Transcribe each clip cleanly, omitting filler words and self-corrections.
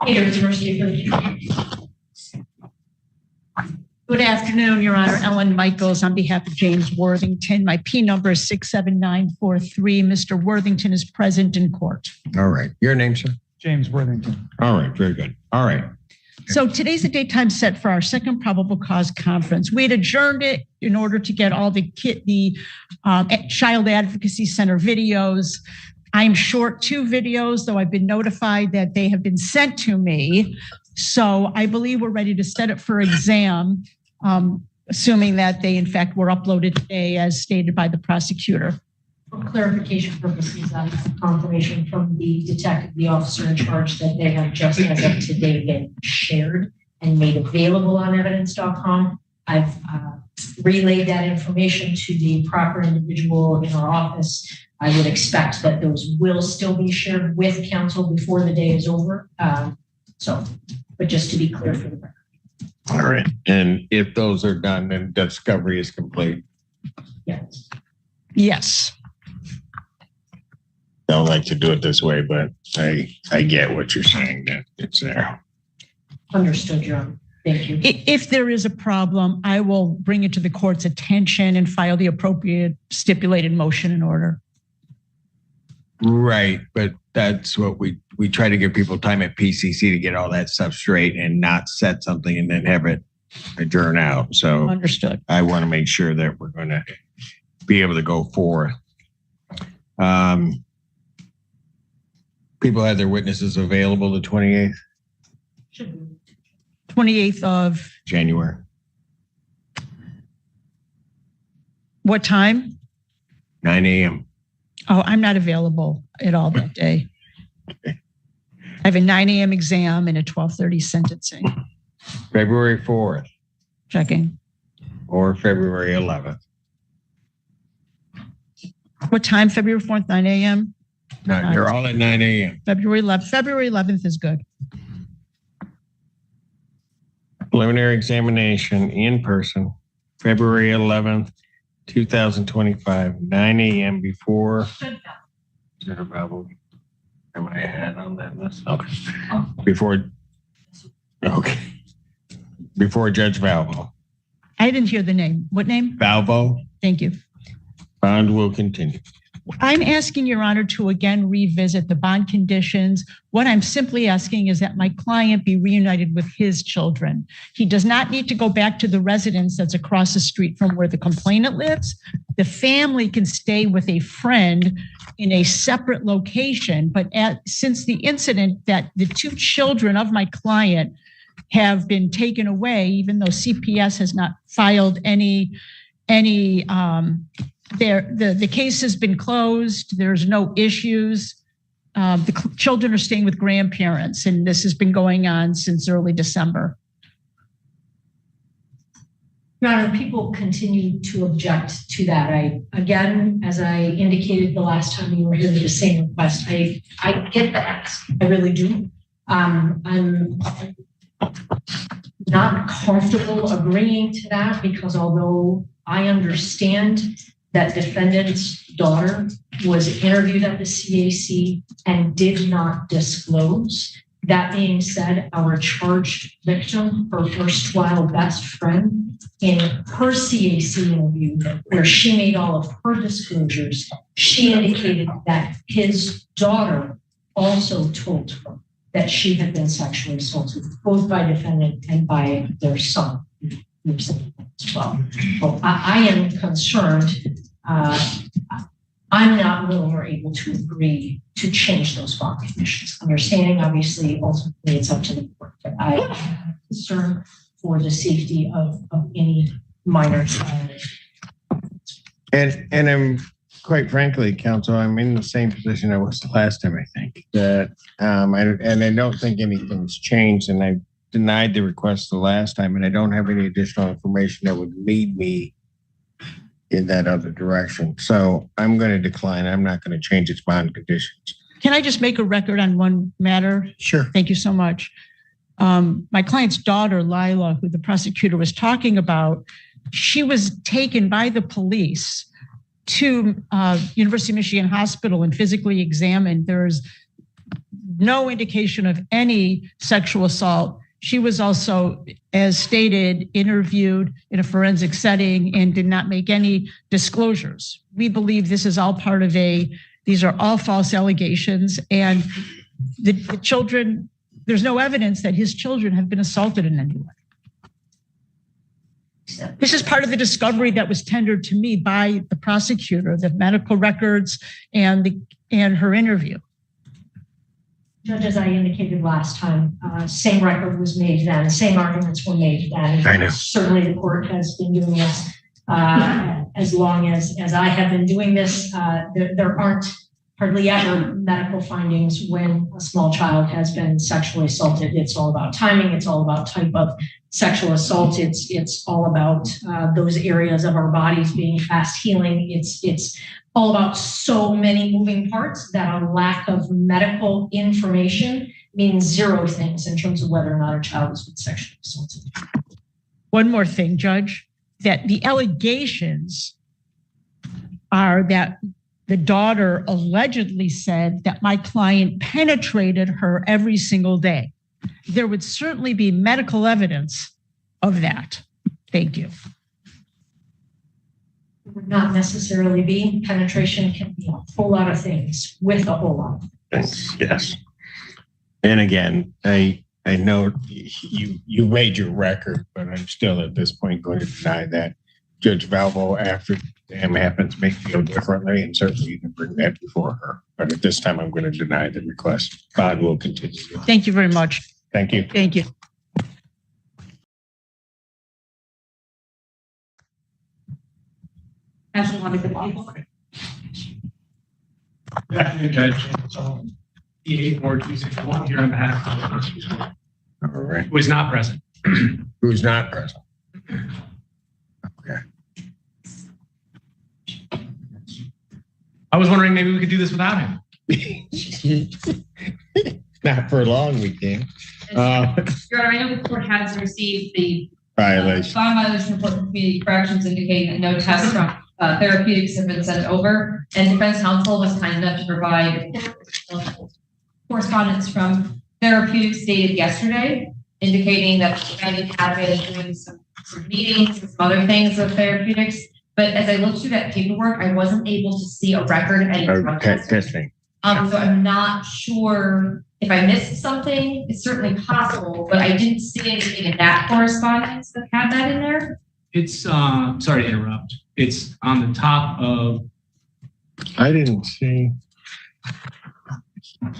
Good afternoon, Your Honor. Ellen Michaels on behalf of James Worthington. My P number is 67943. Mr. Worthington is present in court. All right. Your name, sir? James Worthington. All right. Very good. All right. So today's the date time set for our second probable cause conference. We had adjourned it in order to get all the Child Advocacy Center videos. I'm short 2 videos, though I've been notified that they have been sent to me. So I believe we're ready to set it for exam, assuming that they in fact were uploaded today as stated by the prosecutor. For clarification purposes, I have confirmation from the detective, the officer in charge, that they have just as of today been shared and made available on evidence.com. I've relayed that information to the proper individual in our office. I would expect that those will still be shared with counsel before the day is over. But just to be clear for the record. All right. And if those are done, then discovery is complete. Yes. Yes. Don't like to do it this way, but I get what you're saying, that it's there. Understood, Your Honor. Thank you. If there is a problem, I will bring it to the court's attention and file the appropriate stipulated motion in order. Right. But that's what we try to give people time at PCC to get all that stuff straight and not set something and then have it adjourn out. So Understood. I want to make sure that we're going to be able to go forward. People had their witnesses available the 28th? 28th of January. what time? 9 a.m. Oh, I'm not available at all that day. Okay. I have a 9 a.m. exam and a 12:30 sentencing. February 4th Checking. or February 11th. What time? February 4th, 9 a.m.? No, you're all at 9 a.m. February 11th. February 11th is good. Preliminary examination in person, February 11th, 2025, 9 a.m. before. Am I ahead on that list? Okay. Before Judge Valvo. I didn't hear the name. What name? Valvo, Thank you. bond will continue. I'm asking Your Honor to again revisit the bond conditions. What I'm simply asking is that my client be reunited with his children. He does not need to go back to the residence that's across the street from where the complainant lives. The family can stay with a friend in a separate location. But since the incident, that the 2 children of my client have been taken away, even though CPS has not filed any the case has been closed. There's no issues. The children are staying with grandparents, and this has been going on since early December. Your Honor, people continue to object to that. Again, as I indicated the last time you were here, the same request. I get that. I really do. I'm not comfortable agreeing to that because although I understand that defendant's daughter was interviewed at the CAC and did not disclose. That being said, our charged victim, her erstwhile best friend, in her CAC interview, where she made all of her disclosures, she indicated that his daughter also told her that she had been sexually assaulted, both by defendant and by their son. As well. Well, I am concerned. I'm not willing or able to agree to change those bond conditions. Understanding, obviously, ultimately it's up to the court. But I am concerned for the safety of any minor child. And I'm quite frankly, counsel, I'm in the same position I was the last time, I think. That I don't think anything's changed, and I denied the request the last time, and I don't have any additional information that would lead me in that other direction. So I'm going to decline. I'm not going to change its bond conditions. Can I just make a record on one matter? Sure. Thank you so much. My client's daughter, Lila, who the prosecutor was talking about, she was taken by the police to University of Michigan Hospital and physically examined. There's no indication of any sexual assault. She was also, as stated, interviewed in a forensic setting and did not make any disclosures. We believe this is all part of these are all false allegations, and the children, there's no evidence that his children have been assaulted in any way. This is part of the discovery that was tendered to me by the prosecutor, the medical records and her interview. Judge, as I indicated last time, same record was made then, same arguments were made then. I know. Certainly the court has been doing this as long as I have been doing this. There aren't hardly ever medical findings when a small child has been sexually assaulted. It's all about timing. It's all about type of sexual assault. It's all about those areas of our bodies being fast healing. It's all about so many moving parts that a lack of medical information means zero things in terms of whether or not a child has been sexually assaulted. One more thing, Judge, that the allegations are that the daughter allegedly said that my client penetrated her every single day. There would certainly be medical evidence of that. Thank you. It would not necessarily be. Penetration can be a whole lot of things with a whole lot of things. Yes. And again, I know you made your record, but I'm still at this point going to deny that. Judge Valvo, after damn happens, may feel differently, and certainly you can bring that before her. But at this time, I'm going to deny the request. God will continue. Thank you very much. Thank you. Thank you. As one of the people. Good afternoon, Judge. EA Board 261 here on behalf of All right. who is not present. Who's not present? Okay. I was wondering maybe we could do this without him. Not for long, we can. Your Honor, I know the court has received the Violation. bond violation report from community corrections indicating that no tests from therapeutics have been sent over, and defense counsel was kind enough to provide correspondence from therapeutics dated yesterday, indicating that the defendant had been doing some meetings and some other things with therapeutics. But as I looked through that paperwork, I wasn't able to see a record of any drug testing. So I'm not sure if I missed something. It's certainly possible, but I didn't see anything in that correspondence that had that in there. It's sorry to interrupt. It's on the top of. I didn't see. On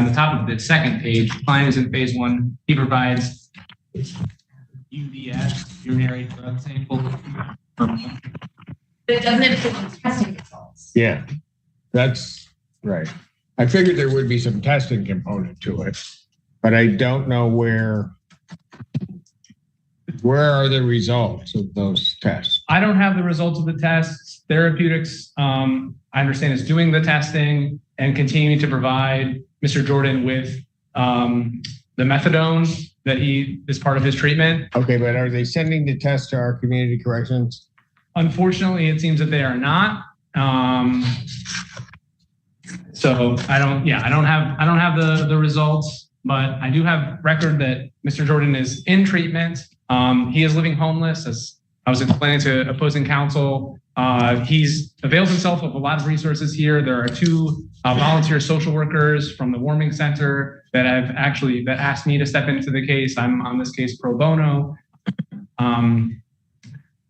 the top of the second page, client is in phase 1. He provides UDS, urinary drug sample. But it doesn't include testing results. Yeah, that's right. I figured there would be some testing component to it, but I don't know where are the results of those tests? I don't have the results of the tests. Therapeutics, I understand, is doing the testing and continuing to provide Mr. Jordan with the methadone that he is part of his treatment. Okay, but are they sending the test to our community corrections? Unfortunately, it seems that they are not. So I don't have the results, but I do have record that Mr. Jordan is in treatment. He is living homeless, as I was explaining to opposing counsel. He's availed himself of a lot of resources here. There are 2 volunteer social workers from the warming center that asked me to step into the case. I'm on this case pro bono.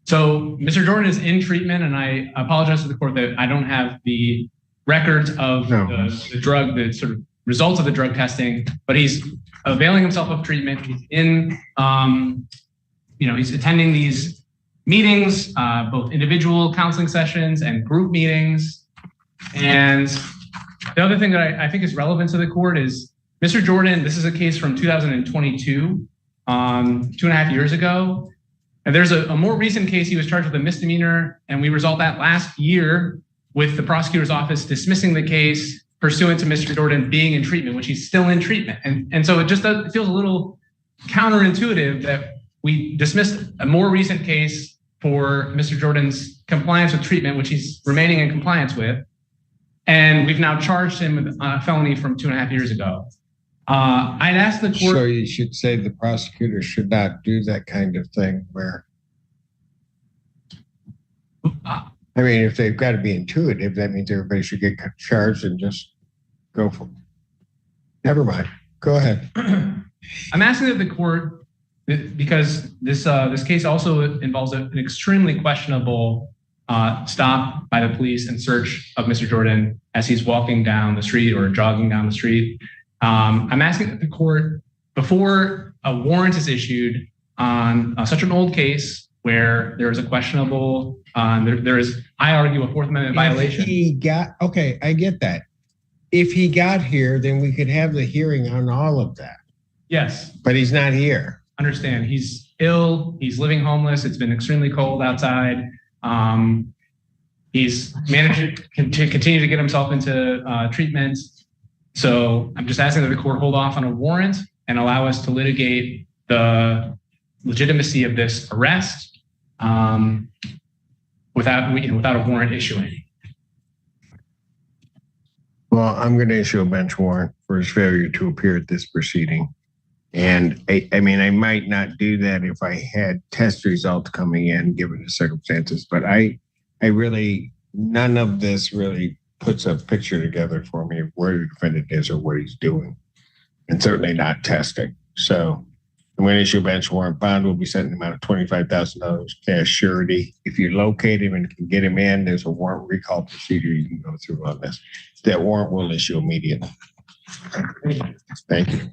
So Mr. Jordan is in treatment, and I apologize to the court that I don't have the records of the drug, the sort of results of the drug testing, but he's availing himself of treatment. He's in, he's attending these meetings, both individual counseling sessions and group meetings. And the other thing that I think is relevant to the court is Mr. Jordan, this is a case from 2022, 2.5 years ago. And there's a more recent case. He was charged with a misdemeanor, and we resolved that last year with the prosecutor's office dismissing the case pursuant to Mr. Jordan being in treatment, which he's still in treatment. And so it feels a little counterintuitive that we dismissed a more recent case for Mr. Jordan's compliance with treatment, which he's remaining in compliance with. And we've now charged him with a felony from 2.5 years ago. I'd asked the court. So you should say the prosecutor should not do that kind of thing where, I mean, if they've got to be intuitive, that means everybody should get charged and just go for it. Never mind. Go ahead. I'm asking that the court, because this case also involves an extremely questionable stop by the police and search of Mr. Jordan as he's walking down the street or jogging down the street. I'm asking that the court, before a warrant is issued on such an old case where there is a questionable, there is, I argue, a Fourth Amendment violation. Okay, I get that. If he got here, then we could have the hearing on all of that. Yes. But he's not here. Understand. He's ill. He's living homeless. It's been extremely cold outside. He's managed to continue to get himself into treatment. So I'm just asking that the court hold off on a warrant and allow us to litigate the legitimacy of this arrest without a warrant issuing. Well, I'm going to issue a bench warrant for his failure to appear at this proceeding. And I mean, I might not do that if I had test results coming in, given the circumstances, but I really, none of this really puts a picture together for me of where the defendant is or what he's doing, and certainly not testing. So I'm going to issue a bench warrant. Bond will be set in the amount of $25,000 cash surety. If you locate him and can get him in, there's a warrant recall procedure you can go through on this. That warrant will issue immediately. Thank you.